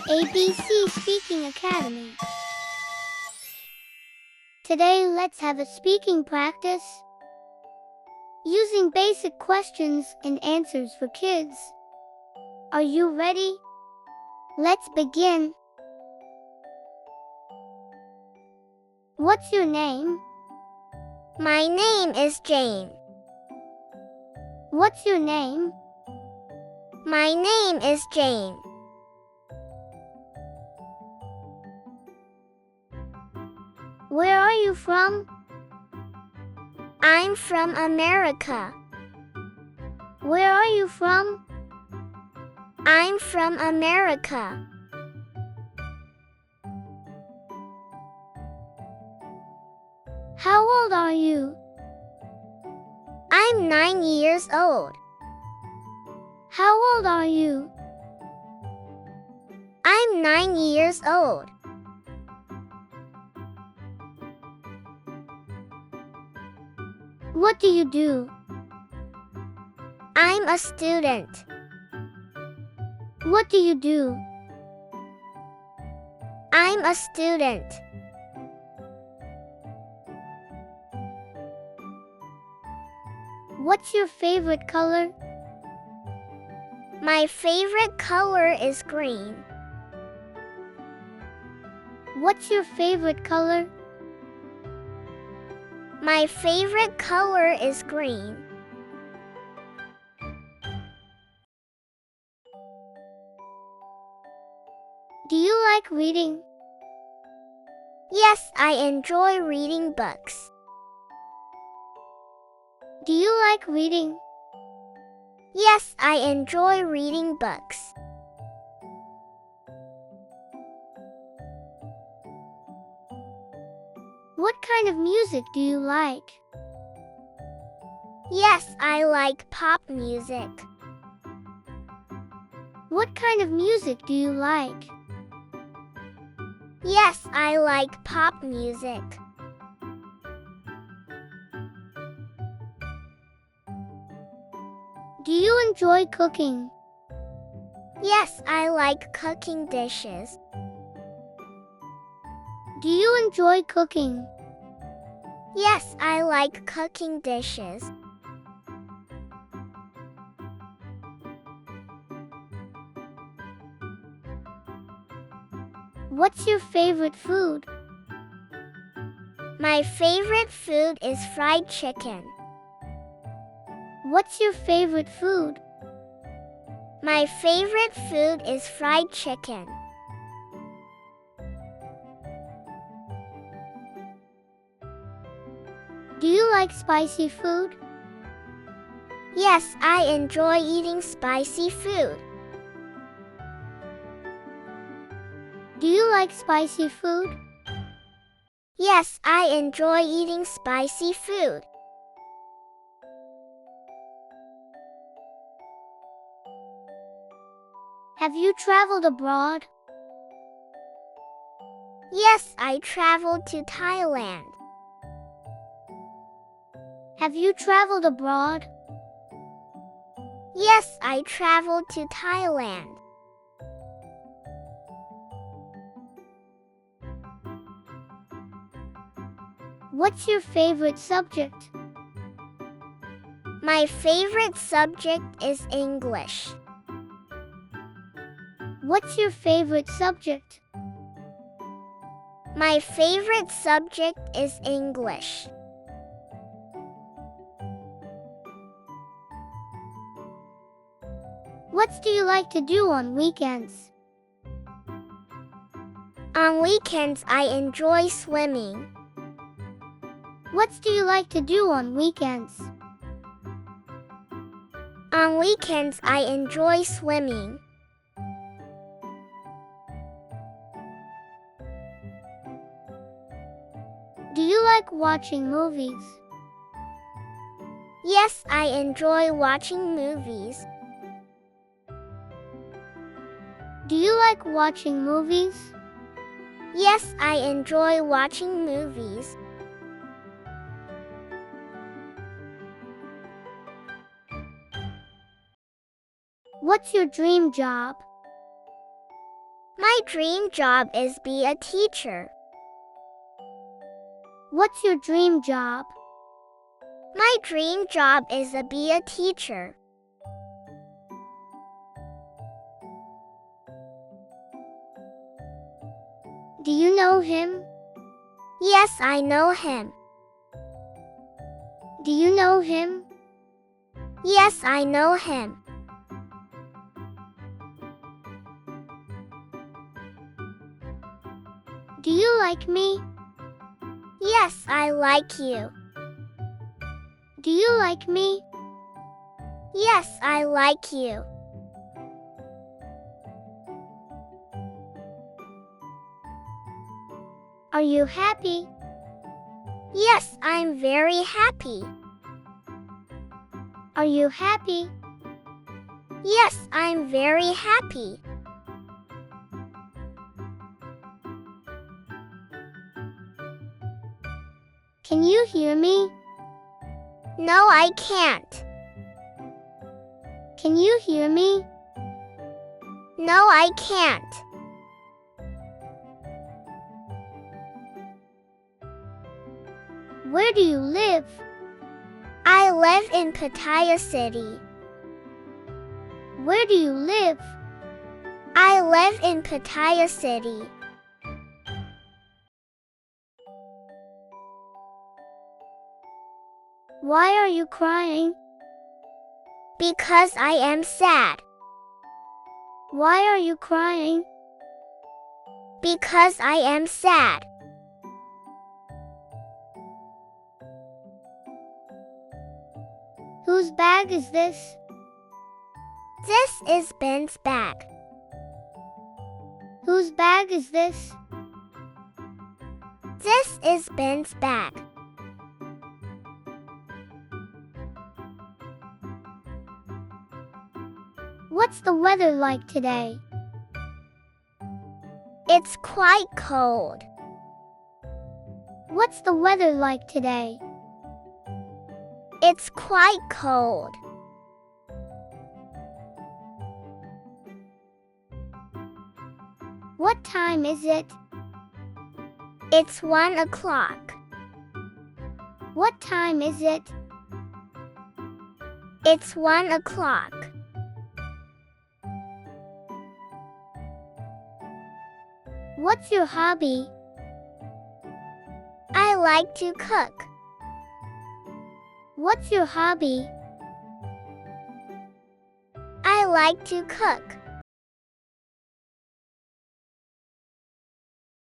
ABC Speaking Academy. Today let's have a speaking practice using basic questions and answers for kids. Are you ready? Let's begin. What's your name? My name is Jane. What's your name? My name is Jane. Where are you from? I'm from America. Where are you from? I'm from America. How old are you? I'm 9 years old. How old are you? I'm 9 years old. What do you do? I'm a student. What do you do? I'm a student. What's your favorite color? My favorite color is green. What's your favorite color? My favorite color is green. Do you like reading? Yes, I enjoy reading books. Do you like reading? Yes, I enjoy reading books. What kind of music do you like? Yes, I like pop music. What kind of music do you like? Yes, I like pop music. Do you enjoy cooking? Yes, I like cooking dishes. Do you enjoy cooking? Yes, I like cooking dishes. What's your favorite food? My favorite food is fried chicken. What's your favorite food? My favorite food is fried chicken. Do you like spicy food? Yes, I enjoy eating spicy food. Do you like spicy food? Yes, I enjoy eating spicy food. Have you traveled abroad? Yes, I traveled to Thailand. Have you traveled abroad? Yes, I traveled to Thailand. What's your favorite subject? My favorite subject is English. What's your favorite subject? My favorite subject is English. What do you like to do on weekends? On weekends, I enjoy swimming. What do you like to do on weekends? On weekends, I enjoy swimming. Do you like watching movies? Yes, I enjoy watching movies. Do you like watching movies? Yes, I enjoy watching movies. What's your dream job? My My dream job is be a teacher. What's your dream job? My dream job is to be a teacher. Do you know him? Yes, I know him. Do you know him? Yes, I know him. Do you like me? Yes, I like you. Do you like me? Yes, I like you. Are you happy? Yes, I'm very happy. Are you happy? Yes, I'm very happy. Can you hear me? No, I can't. Can you hear me? No, I can't. Where do you live? I live in Pattaya City. Where do you live? I live in Pattaya City. Why are you crying? Because I am sad. Why are you crying? Because I am sad. Whose bag is this? This is Ben's bag. Whose bag is this? This is Ben's bag. What's the weather like today? It's quite cold. What's the weather like today? It's quite cold. What time is it? It's 1 o'clock. What time is it? It's 1 o'clock. What's your hobby? I like to cook. What's your hobby? I like to cook.